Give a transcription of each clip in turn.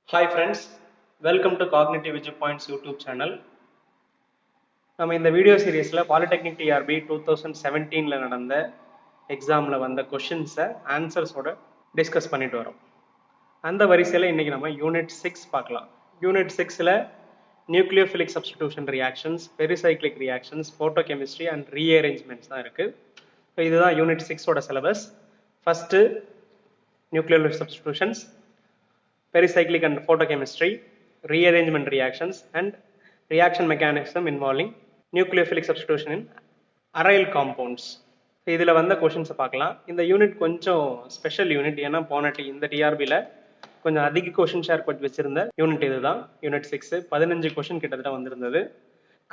Hi friends, welcome to Cognitive Viewpoints YouTube channel. நம்ம இந்த video சீரீஸில் பாலிடெக்னிக் டிஆர்பி 2017 நடந்த எக்ஸாமில் வந்த கொஷின்ஸை ஆன்சர்ஸோட டிஸ்கஸ் பண்ணிட்டு வரோம். அந்த வரிசையில் இன்றைக்கி நம்ம யூனிட் 6 பார்க்கலாம். யூனிட் 6ல் nucleophilic substitution reactions, pericyclic reactions, photochemistry and rearrangements தான் இருக்குது. ஸோ இதுதான் யூனிட் 6ஓட syllabus. First nucleophilic substitutions, pericyclic and photochemistry, rearrangement reactions and reaction mechanism involving nucleophilic substitution in aryl compounds. இதில் வந்த கொஷின்ஸை பார்க்கலாம். இந்த யூனிட் கொஞ்சம் ஸ்பெஷல் யூனிட், ஏன்னா போனட்டி இந்த டிஆர்பியில் கொஞ்சம் அதிக கொஷின் ஷேர் பண்ணி வச்சிருந்த யூனிட் இதுதான். யூனிட் 6 15 கொஷின் கிட்டத்தட்ட வந்திருந்தது.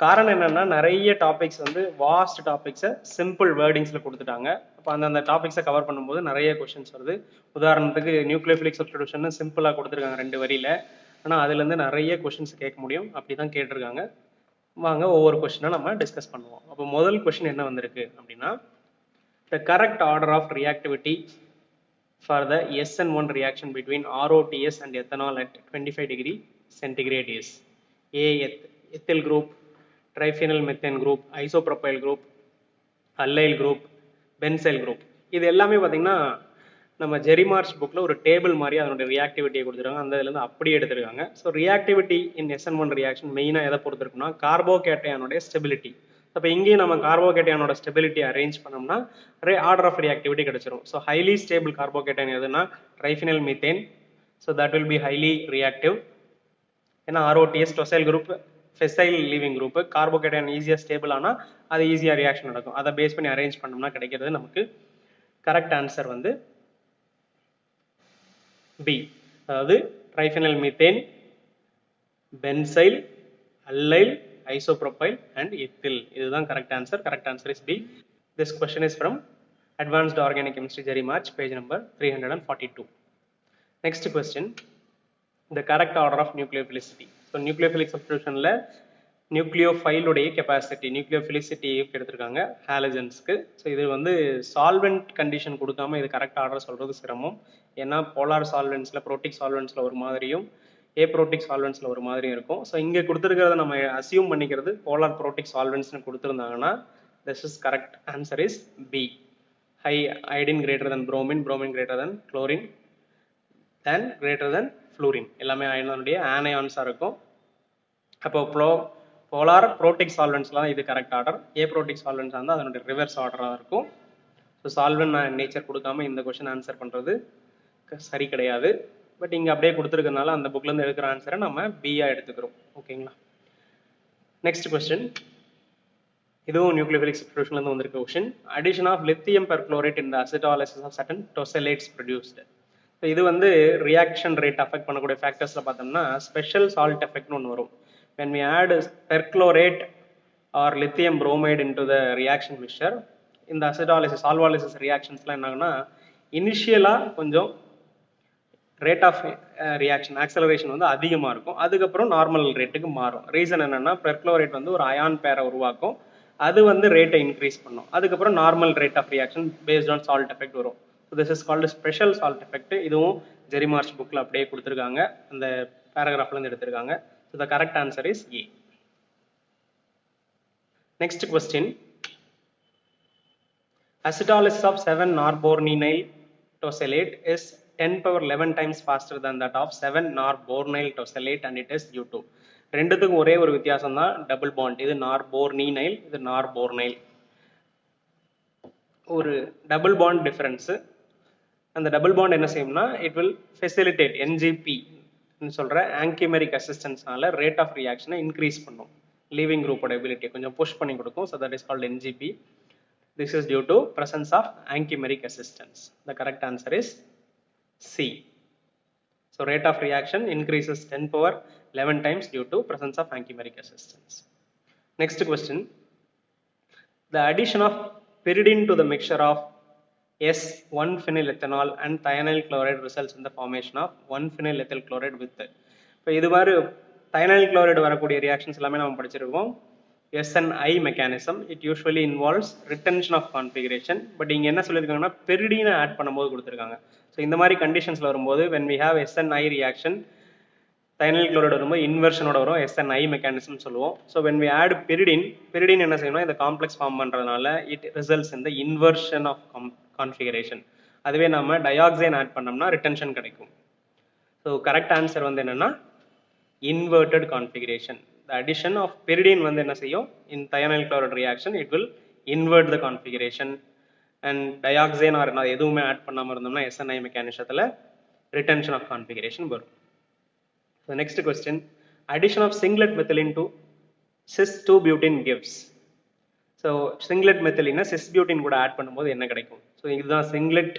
காரணம் என்னன்னா, நிறைய டாபிக்ஸ் வாஸ்ட் டாபிக்ஸை சிம்பிள் வேர்டிங்ஸில் கொடுத்துட்டாங்க. அப்போ அந்த டாபிக்ஸை கவர் பண்ணும்போது நிறைய கொஷின்ஸ் வருது. உதாரணத்துக்கு நியூக்ளியோஃபிலிக் சப்ஸ்டிடியூஷன் சிம்பிளாக கொடுத்துருக்காங்க 2 வரியில், ஆனால் அதுலேருந்து நிறைய கொஷின்ஸ் கேட்க முடியும். அப்படி தான் கேட்டிருக்காங்க. வாங்க ஒவ்வொரு கொஷினாக நம்ம டிஸ்கஸ் பண்ணுவோம். அப்போ முதல் கொஷின் என்ன வந்திருக்கு அப்படின்னா, the correct order of reactivity for the SN1 reaction between ROTS and ethanol at 25 degree centigrade is A. ethyl group, triphenyl methane group, isopropyl group, allyl group, benzyl group. இது எல்லாமே பார்த்தீங்கன்னா நம்ம ஜெரிமார்ச் புக்கில் ஒரு டேபிள் மாதிரி அதனுடைய ரியாக்டிவிட்டியை கொடுத்துருக்காங்க. அந்த இதுலேருந்து அப்படியே எடுத்துருக்காங்க. ஸோ ரியாக்டிவிட்டி இன் SN1 ரியாக்ஷன் மெயினாக எதை பொறுத்திருக்குன்னா கார்போகேட்டையானுடைய ஸ்டெபிலிட்டி. அப்போ இங்கேயும் நம்ம கார்போகேட்டையானோட ஸ்டெபிலிட்டி அரேஞ்ச் பண்ணோம்னா ஆர்டர் ஆஃப் ரியாக்டிவிட்டி கிடைச்சிரும். ஸோ ஹைலி ஸ்டேபிள் கார்போகேட்டைன் எதுனா triphenyl methane. So that will be highly reactive. ஏன்னா ROTS tosyl group, facile leaving group, carbocation ஈஸியாக ஸ்டேபிள் ஆனால் அது ஈஸியாக ரியாக்ஷன் நடக்கும். அதை பேஸ் பண்ணி அரேஞ்ச் பண்ணோம்னா கிடைக்கிறது நமக்கு கரெக்ட் ஆன்சர் பி. அதாவது triphenyl methane, benzyl, allyl, isopropyl and ethyl. இதுதான் correct answer. Correct answer is B. This question is from Advanced Organic Chemistry Jerimarch, page number 342. Next question, the correct order of nucleophilicity. So nucleophilic substitutionல nucleophile உடைய capacity, nucleophilicity எடுத்திருக்காங்க ஹாலஜன்ஸ்க்கு. So இது solvent condition கொடுக்காம இது correct order சொல்றது சிரமம். ஏன்னா போலார் சால்வெண்ட்ஸில், ப்ரோட்டிக் சால்வெண்ட்ஸில் ஒரு மாதிரியும் ஏப்ரோட்டிக் சால்வெண்ட்ஸில் ஒரு மாதிரி இருக்கும். ஸோ இங்கே கொடுத்துருக்கிறத நம்ம அசியூம் பண்ணிக்கிறது போலார் ப்ரோட்டிக் சால்வெண்ட்ஸ்னு கொடுத்துருந்தாங்கன்னா this is correct answer is B. High iodine greater then bromine, bromine greater then chlorine and greater then fluorine. எல்லாமே அயனுடைய ஆனயான்ஸாக இருக்கும். அப்போ போலார் ப்ரோட்டிக் சால்வெண்ட்ஸ்லாம் இது கரெக்ட் ஆர்டர். ஏப்ரோட்டிக் சால்வெண்ட்ஸ் வந்து அதனுடைய ரிவர்ஸ் ஆர்டராக இருக்கும். ஸோ சால்வெண்ட் நேச்சர் கொடுக்காம இந்த கொஸ்டின் ஆன்சர் பண்ணுறது சரி கிடையாது. பட் இங்கே அப்படியே கொடுத்துருக்கனால அந்த புக்லேருந்து எடுக்கிற ஆன்சரை நம்ம பியா எடுத்துக்கிறோம். ஓகேங்களா. நெக்ஸ்ட் கொஸ்டின், இதுவும் நியூக்ளியோஃபிலிக் சப்ஸ்டிடியூஷன்லேருந்து வந்திருக்க question. Addition of lithium perchlorate in the acetolysis of certain tosylates produced. So இது ரியாக்ஷன் ரேட் அஃபெக்ட் பண்ணக்கூடிய ஃபேக்டர்ஸில் பார்த்தோம்னா ஸ்பெஷல் சால்ட் எஃபெக்ட்னு ஒன்று வரும். when we add perchlorate or lithium bromide into the reaction mixture, இந்த அசிட்டாலிசிஸ் சால்வாலிசிஸ் ரியாக்ஷன்ஸ்லாம் என்னாகுன்னா இனிஷியலாக கொஞ்சம் ரேட் ஆஃப் ரியாக்ஷன் ஆக்சலரேஷன் அதிகமாக இருக்கும். அதுக்கப்புறம் நார்மல் ரேட்டுக்கு மாறும். ரீசன் என்னன்னா, பெர்க்ளோரேட் ஒரு அயான் பேரை உருவாக்கும். அது ரேட்டை இன்க்ரீஸ் பண்ணும். அதுக்கப்புறம் normal rate of reaction based on salt effect வரும். So this is called special salt effect. இதுவும் ஜெரிமார்ச் புக்கில் அப்படியே கொடுத்துருக்காங்க, அந்த பேராகிராஃப்லேருந்து எடுத்திருக்காங்க. So the correct answer is A. Next question, acetolysis of 7-norbornyl tosylate is 10 power 11 times faster than that of 7-norbornyl tosylate and it is due to. ரெண்டுத்துக்கும் ஒரே ஒரு வித்தியாசம் தான், டபுள் பாண்ட். இது நார்போர்னினைல், இது நார்போர்னைல். ஒரு டபுள் பாண்ட் டிஃபரன்ஸ். அந்த double bond என்ன செய்யும்னா, இட் வில் ஃபெசிலிட்டேட் NGP சொல்ற ஆங்கிமெரிக் அசிஸ்டன்ஸ்னால ரேட் ஆஃப் ரியாக்ஷனை இன்க்ரீஸ் பண்ணும். லீவிங் குரூப்போட எபிலிட்டியை கொஞ்சம் புஷ் பண்ணி கொடுக்கும். So that is called NGP. This is due to presence of anchimeric assistance. The correct answer is C. So rate of reaction increases 10 power 11 times due to presence of ankymeric assistance. Next question, the addition of pyridine to the mixture of S1-phenylethanol and thionyl chloride results in the formation of 1-phenylethyl chloride with. இப்போ இது மாதிரி thionyl chloride வரக்கூடிய reactions எல்லாமே நம்ம படிச்சிருக்கோம். SNI mechanism, it usually involves retention of configuration. But இங்கே என்ன சொல்லியிருக்காங்கன்னா பெரிடீனை ஆட் பண்ணும்போது கொடுத்துருக்காங்க. ஸோ இந்த மாதிரி கண்டிஷன்ஸில் வரும்போது when we have SNI reaction, thionyl chloride வரும்போது இன்வர்ஷனோட வரும் SNI மெக்கானிசம் சொல்லுவோம். So when we add pyridine என்ன செய்யணும், இந்த காம்ப்ளெக்ஸ் ஃபார்ம் பண்ணுறதுனால it results in the inversion of configuration. அதுவே நம்ம டயாக்சைன் ஆட் பண்ணோம்னா ரிட்டன்ஷன் கிடைக்கும். ஸோ கரெக்ட் ஆன்சர் வந்து என்னன்னா inverted configuration. The addition of pyridine வந்து என்ன செய்யும், in thionyl chloride reaction it will invert the configuration, and dioxane or எதுவுமே ஆட் பண்ணாம இருந்தோம்னா SNI மெக்கானிசத்துல retention of configuration வரும். So next question, addition of singlet methylene to cis-2-butene gives. So singlet methylene cis-butene கூட add பண்ணும்போது என்ன கிடைக்கும்? So இதுதான் singlet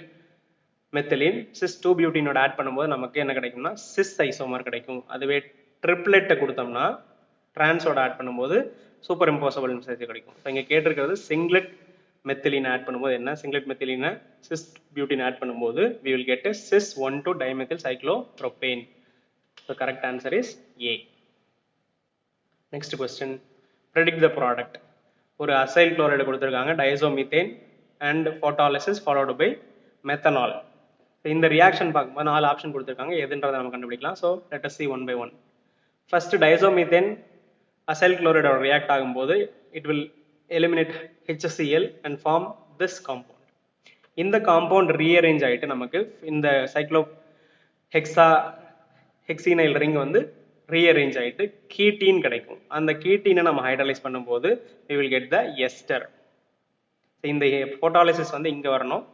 methylene cis-2-butene ஓட ஆட் பண்ணும்போது நமக்கு என்ன கிடைக்கும்னா cis ஐசோமர் கிடைக்கும். அதுவே ட்ரிப்ளெட்டை கொடுத்தோம்னா டிரான்ஸோட ஆட் பண்ணும்போது சூப்பர் இம்போசபிள் மெசேஜ் கிடைக்கும். ஸோ இங்கே கேட்டிருக்கிறது சிங்லெட் மெத்திலின் ஆட் பண்ணும்போது என்ன, சிங்லெட் மெத்திலினை சிஸ் பியூட்டின் ஆட் பண்ணும்போது we will get a cis 1,2 dimethyl cyclopropane. So correct answer is A. Next question, predict the product. ஒரு அசைல் குளோரைடு கொடுத்துருக்காங்க, diazomethane and photolysis followed by methanol. இந்த reaction பார்க்கும்போது 4 option கொடுத்துருக்காங்க, எதுன்றதை நம்ம கண்டுபிடிக்கலாம். So let us see one by one. First, diazomethane acyl chloride react ஆகும்போது it will eliminate HCl and form this compound. இந்த காம்பவுண்ட் ரீஅரேஞ்ச் ஆகிட்டு நமக்கு இந்த ஹெக்ஸினைல் ரிங் வந்து ரீஅரேஞ்ச் ஆகிட்டு கீட்டீன் கிடைக்கும். அந்த கீட்டீனை நம்ம ஹைட்ரலைஸ் பண்ணும்போது we will get the ester. இந்த போட்டாலிசிஸ் வந்து இங்கே வரணும்.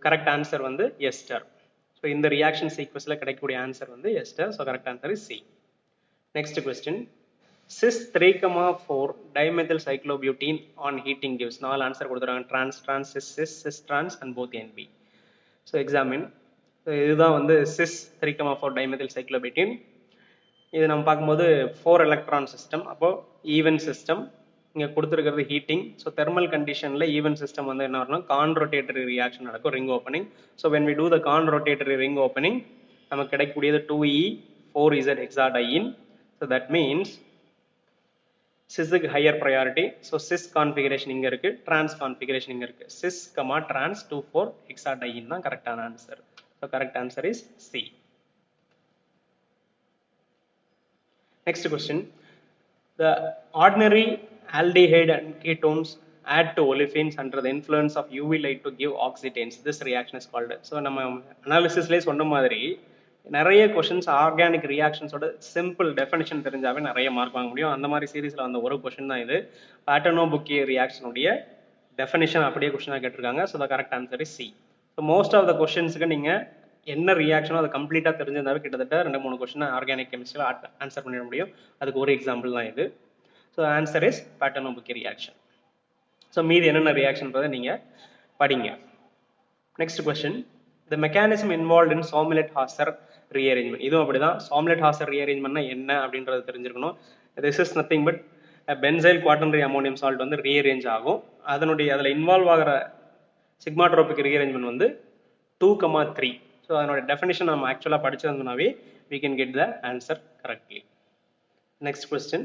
கரெக்ட் ஆன்சர் வந்து எஸ்டர். ஸோ இந்த ரியாக்ஷன் சீக்வன்ஸில் கிடைக்கக்கூடிய ஆன்சர் வந்து ester. So correct answer is C. Next question, cis 3,4 dimethyl cyclobutene on heating gives. 4 answer கொடுத்துருக்காங்க, trans cis trans and both NB. So examine. இதுதான் வந்து cis 3,4 dimethyl cyclobutene. இது நம்ம பார்க்கும்போது 4 எலக்ட்ரான் சிஸ்டம், அப்போது ஈவன் சிஸ்டம். இங்கே கொடுத்துருக்கிறது ஹீட்டிங். ஸோ தெர்மல் கண்டிஷனில் ஈவன் சிஸ்டம் வந்து என்ன வரணும், கான் ரொட்டேட்டரி ரியாக்ஷன் நடக்கும், ring opening. So when we do the conrotatory ring opening நமக்கு கிடைக்கக்கூடியது 2E4Z hexadiene. So that means சிஸ்க்கு higher priority. So cis configuration இங்கே இருக்குது, டிரான்ஸ் கான்ஃபிகரேஷன் இங்கே இருக்குது. சிஸ் கமா டிரான்ஸ் 2,4 hexadiene தான் கரெக்டான answer. So correct answer is C. Next question, the ordinary aldehyde and ketones add to olefins under the influence of UV light to give oxydanes. This reaction is called. So நம்ம அனாலிசிஸ்லேயே சொன்ன மாதிரி நிறைய questions organic ரியாக்ஷன்ஸோட simple definition தெரிஞ்சாவே நிறைய mark வாங்க முடியும். அந்த மாதிரி சீரீஸில் வந்த ஒரு கொஷின் தான் இது. பாட்டனோ-புக்கே ரியாக்ஷனுடைய டெஃபினிஷன் அப்படியே கொஷினாக கேட்டிருக்காங்க. So the correct answer is C. So most of the கொஷின்ஸுக்கு நீங்கள் என்ன ரியாக்ஷனோ அதை கம்ப்ளீட்டாக தெரிஞ்சிருந்தாவே கிட்டத்தட்ட 2-3 கொஸ்டின் ஆர்கானிக் கெமிஸ்ட்ரியில் ஆன்சர் பண்ணிட முடியும். அதுக்கு ஒரு எக்ஸாம்பிள் தான் இது. So answer is Paterno Buchi reaction. So மீதி என்னென்ன ரியாக்ஷன்றதை நீங்கள் படிங்க. Next question, the mechanism involve in Sommelet Hauser rearrangement. இதுவும் அப்படி தான். சோம்லெட்-ஹாசர் ரீஅரேஞ்ச்மெண்ட்னா என்ன அப்படின்றது தெரிஞ்சிருக்கணும். This is nothing but benzyl quaternary ammonium salt வந்து ரீஅரேஞ்ச் ஆகும். அதில் இன்வால்வ் ஆகிற சிக்மாட்ரோபிக் ரீஅரேஞ்ச்மெண்ட் வந்து 2,3. ஸோ அதனோட டெஃபினிஷன் நம்ம ஆக்சுவலாக படிச்சிருந்தோம்னாவே we can get the answer correctly. Next question,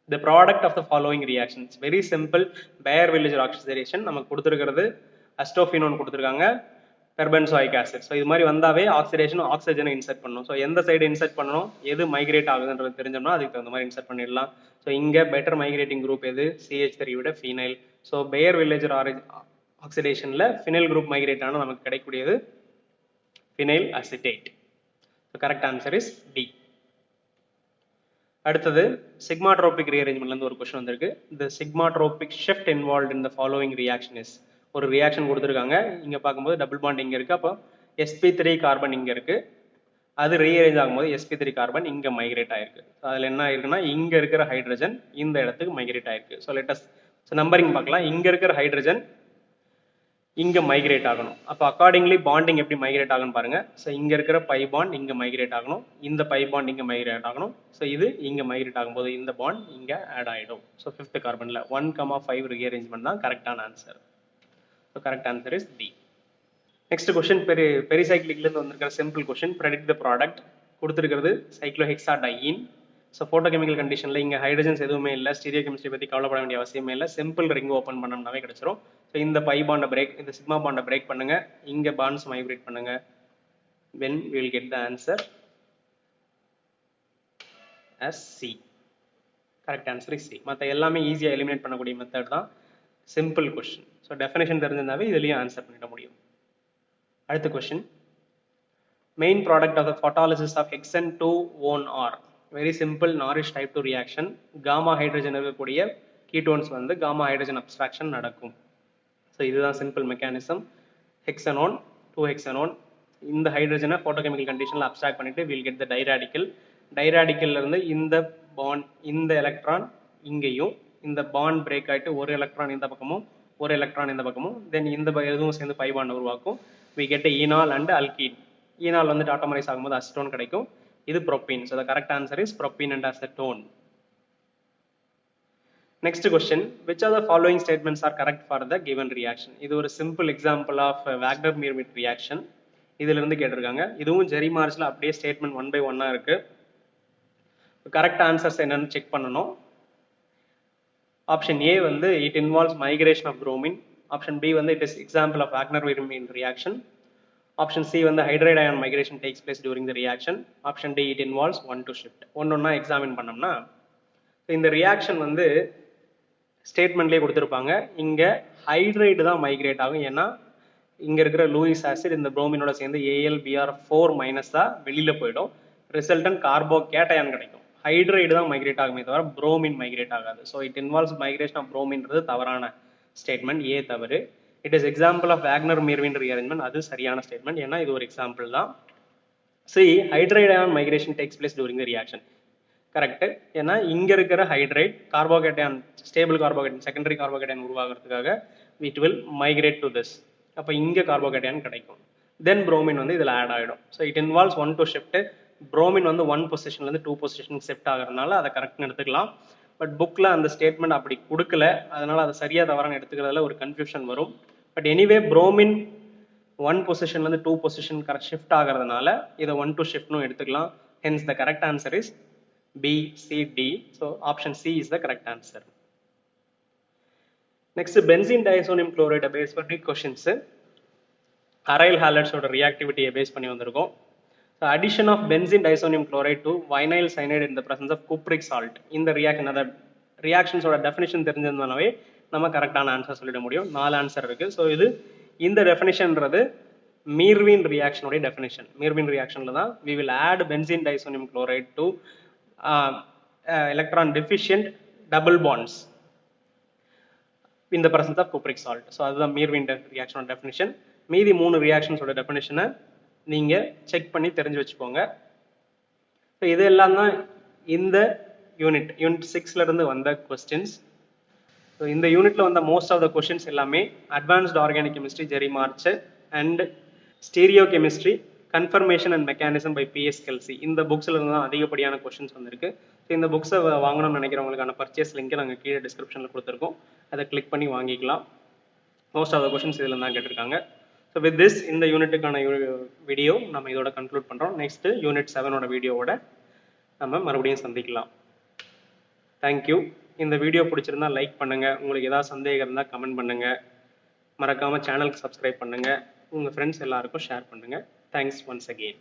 the product of the following reactions. Very simple, Baeyer-Villiger oxidation. நமக்கு கொடுத்துருக்கிறது அஸ்டோஃபினோன் கொடுத்துருக்காங்க, பெர்பென்சோயிக் ஆசிட். ஸோ இது மாதிரி வந்தாவே ஆக்சிடேஷன் ஆக்சிஜனை இன்சர்ட் பண்ணணும். ஸோ எந்த சைடு இன்சர்ட் பண்ணணும், எது மைக்ரேட் ஆகுதுன்றது தெரிஞ்சோம்னா அதுக்கு தகுந்த மாதிரி இன்சர்ட் பண்ணிடலாம். ஸோ இங்கே பெட்டர் மைக்ரேட்டிங் குரூப் எது, CH3 விட ஃபீனைல். ஸோ Baeyer-Villiger ஆக்சிடேஷனில் ஃபினைல் குரூப் மைக்ரேட் ஆனால் நமக்கு கிடைக்கக்கூடியது phenyl acetate. The correct answer is D. அடுத்தது சிக்மாட்ரோபிக் ரீஅரேஞ்ச்மெண்ட்ல இருந்து ஒரு क्वेश्चन வந்திருக்கு. The sigmatropic shift involved in the following reaction is. ஒரு ரியாக்ஷன் கொடுத்துருக்காங்க, இங்க பார்க்கும்போது டபுள் பாண்ட் இங்க இருக்கு, அப்போ sp3 கார்பன் இங்க இருக்கு. அது ரீஅரேஞ்ச் ஆகும்போது sp3 கார்பன் இங்க மைக்ரேட் ஆயிருக்கு. அதுல என்ன ஆயிருக்குன்னா இங்க இருக்கிற ஹைட்ரஜன் இந்த இடத்துக்கு மைக்ரேட் ஆயிருக்கு. ஸோ லெட் அஸ் நம்பரிங் பார்க்கலாம். இங்க இருக்கிற ஹைட்ரஜன் இங்க மைக்ரேட் ஆகணும். அப்போ அக்கார்டிங்லி பாண்டிங் எப்படி மைக்ரேட் ஆகும்னு பாருங்க. ஸோ இங்க இருக்கிற பை பாண்ட் இங்க மைக்ரேட் ஆகணும், இந்த பை பாண்ட் இங்க மைக்ரேட் ஆகணும். ஸோ இது இங்க மைக்ரேட் ஆகும்போது இந்த பாண்ட் இங்க ஆட் ஆயிடும். ஸோ 5th கார்பன்ல 1,5 ரீஅரேஞ்ச்மெண்ட் தான் கரெக்டான answer. So correct answer is D. Next question, பெரிசைக்ளிக்ல இருந்து வந்திருக்கிற simple question, predict the product. கொடுத்துருக்கிறது சைக்ளோஹெக்சாடையீன். ஸோ ஃபோட்டோகெமிக்கல் கண்டிஷனில் இங்கே ஹைட்ரஜன்ஸ் எதுவுமே இல்லை, ஸ்டீரியோ கெமிஸ்ட்ரி பற்றி கவலைப்பட வேண்டிய அவசியமே இல்லை. சிம்பிள் ரிங் ஓப்பன் பண்ணோம்னாவே கிடைச்சிரும். ஸோ இந்த பை பாண்டை பிரேக், இந்த சிக்மா பாண்டை பிரேக் பண்ணுங்க, இங்கே பாண்ட்ஸ் மைக்ரேட் பண்ணுங்க. when we will get the answer as C. Correct answer is C. மற்ற எல்லாமே ஈஸியாக எலிமினேட் பண்ணக்கூடிய மெத்தட் தான். Simple question. ஸோ டெஃபினேஷன் தெரிஞ்சிருந்தாவே இதுலேயும் ஆன்சர் பண்ணிட முடியும். அடுத்த கொஸ்டின், main product of the photolysis of Hexane-2-1R. Very simple Norrish type 2 reaction. Gamma hydrogen இருக்கக்கூடிய கீட்டோன்ஸ் வந்து காமா ஹைட்ரஜன் அப்ஸ்ட்ராக்ஷன் நடக்கும். ஸோ இதுதான் சிம்பிள் மெக்கானிசம். ஹெக்ஸனோன் 2 ஹெக்ஸனோன் இந்த ஹைட்ரஜனை ஃபோட்டோகெமிக்கல் கண்டிஷனில் அப்ஸ்ட்ராக்ட் பண்ணிட்டு வில் கெட் த டைராடிக்கல். டைராடிக்கல்ல இருந்து இந்த பாண்ட் இந்த எலக்ட்ரான் இங்கேயும் இந்த பாண்ட் பிரேக் ஆகிட்டு ஒரு எலக்ட்ரான் இந்த பக்கமும் ஒரு எலக்ட்ரான் இந்த பக்கமும் தென் இந்த எதுவும் சேர்ந்து பை பாண்ட் உருவாக்கும். We get enol and alkene. Enol வந்து டாட்டோமரைஸ் ஆகும்போது அசிட்டோன் கிடைக்கும். இது propene. So the correct answer is propene and acetone. Next question, which of the following statements are correct for the given reaction? இது ஒரு simple example of Wagner-Meermitt reaction. இதில் இருந்து கேட்டிருக்காங்க. இதுவும் ஜெரி மார்ச்ல அப்படியே ஸ்டேட்மெண்ட் 1 by 1 இருக்கு. கரெக்ட் ஆன்சர்ஸ் என்னன்னு செக் பண்ணணும். ஆப்ஷன் ஏ வந்து it involves migration of bromine. Option B வந்து it is example of Wagner-Meermitt reaction. Option C வந்து hydride ion migration takes place during the reaction. Option D it involves 1-2 shift. ஒன்னொன்னா examine பண்ணோம்னா இந்த reaction வந்து ஸ்டேட்மெண்ட்லேயே கொடுத்துருப்பாங்க. இங்கே hydride தான் migrate ஆகும். ஏன்னா இங்கே இருக்கிற லூயிஸ் ஆசிட் இந்த புரோமினோட சேர்ந்து AlBr4- தான் வெளியில் போயிடும். ரிசல்டன் கார்போ கேட்டயான் கிடைக்கும். ஹைட்ரைடு தான் மைக்ரேட் ஆகுமே தவிர புரோமின் மைக்ரேட் ஆகாது. So it involves migration of புரோமின்றது தவறான ஸ்டேட்மெண்ட். ஏ தவறு. It is example of Wagner-Meermitt rearrangement. அது சரியான ஸ்டேட்மெண்ட். ஏன்னா இது ஒரு எக்ஸாம்பிள் தான். C hydride ion migration takes place during the reaction. Correct. ஏன்னா இங்க இருக்கிற hydride carbocation stable carbocation secondary carbocation உருவாகிறதுக்காக it will migrate to this. அப்போ இங்கே கார்போகேட்டையான் கிடைக்கும். தென் புரோமின் வந்து இதில் ஆட் ஆகிடும். So it involves 1-2 shift. Bromine வந்து 1 பொசிஷன்லேருந்து 2 பொசிஷனுக்கு ஷிஃப்ட் ஆகிறதுனால அதை கரெக்ட்னு எடுத்துக்கலாம். பட் புக்கில் அந்த ஸ்டேட்மெண்ட் அப்படி கொடுக்கல. அதனால அதை சரியாக தவறான எடுத்துக்கிறதுல ஒரு கன்ஃபியூஷன் வரும். But anyway bromine 1 பொசிஷன்லேருந்து 2 position correct shift ஆகிறதுனால இதை 1-2 ஷிஃப்ட்னு எடுத்துக்கலாம். Hence the correct answer is B, C, D. So option C is the correct answer. Next, benzene diazonium chloride base பண்ணி questions. Aryl halides ஓட reactivity base பண்ணி வந்திருக்கோம். So addition of benzene diazonium chloride to vinyl cyanide in the presence of cupric salt. இந்த reaction அத reactions ஓட definition தெரிஞ்சிருந்தனாவே நம்ம கரெக்டான answer சொல்லிட முடியும். 4 ஆன்சர் இருக்கு. ஸோ இது இந்த டெஃபினிஷன்றது மீர்வின் ரியாக்ஷனுடைய டெஃபினிஷன். மீர்வின் ரியாக்ஷன்ல தான் we will add benzene diazonium chloride to electron deficient double bonds in the presence of cupric salt. So அதுதான் மீர்வின் ரியாக்ஷனோட டெஃபினிஷன். மீதி 3 ரியாக்ஷன்ஸோட டெஃபினிஷனை நீங்க செக் பண்ணி தெரிஞ்சு வச்சுக்கோங்க. ஸோ இதெல்லாம் தான் இந்த யூனிட் 6ல இருந்து வந்த கொஸ்டின்ஸ். ஸோ இந்த யூனிட்ல வந்த மோஸ்ட் ஆஃப் த கொஸ்டின்ஸ் எல்லாமே advanced organic chemistry Jerry March and stereochemistry conformation and mechanism by PS Kelsey இந்த புக்ஸ்ல இருந்து தான் அதிகப்படியான கொஸ்டின்ஸ் வந்திருக்கு. ஸோ இந்த புக்ஸை வாங்கணும்னு நினைக்கிறவங்களுக்கான பர்ச்சேஸ் லிங்க் நாங்கள் கீழே டிஸ்கிரிப்ஷனில் கொடுத்துருக்கோம். அதை கிளிக் பண்ணி வாங்கிக்கலாம். மோஸ்ட் ஆஃப் த கொஸ்டின்ஸ் இதில் தான் கேட்டிருக்காங்க. ஸோ வித் திஸ் இந்த யூனிட்டுக்கான வீடியோ நம்ம இதோட கன்க்ளூட் பண்ணுறோம். நெக்ஸ்ட் யூனிட் 7ஓட வீடியோவோட நம்ம மறுபடியும் சந்திக்கலாம். தேங்க்யூ. இந்த வீடியோ பிடிச்சிருந்தா லைக் பண்ணுங்க. உங்களுக்கு ஏதாவது சந்தேகம் இருந்தால் கமெண்ட் பண்ணுங்க. மறக்காம சேனலுக்கு சப்ஸ்கிரைப் பண்ணுங்க. உங்கள் ஃப்ரெண்ட்ஸ் எல்லாருக்கும் ஷேர் பண்ணுங்க. Thanks once again.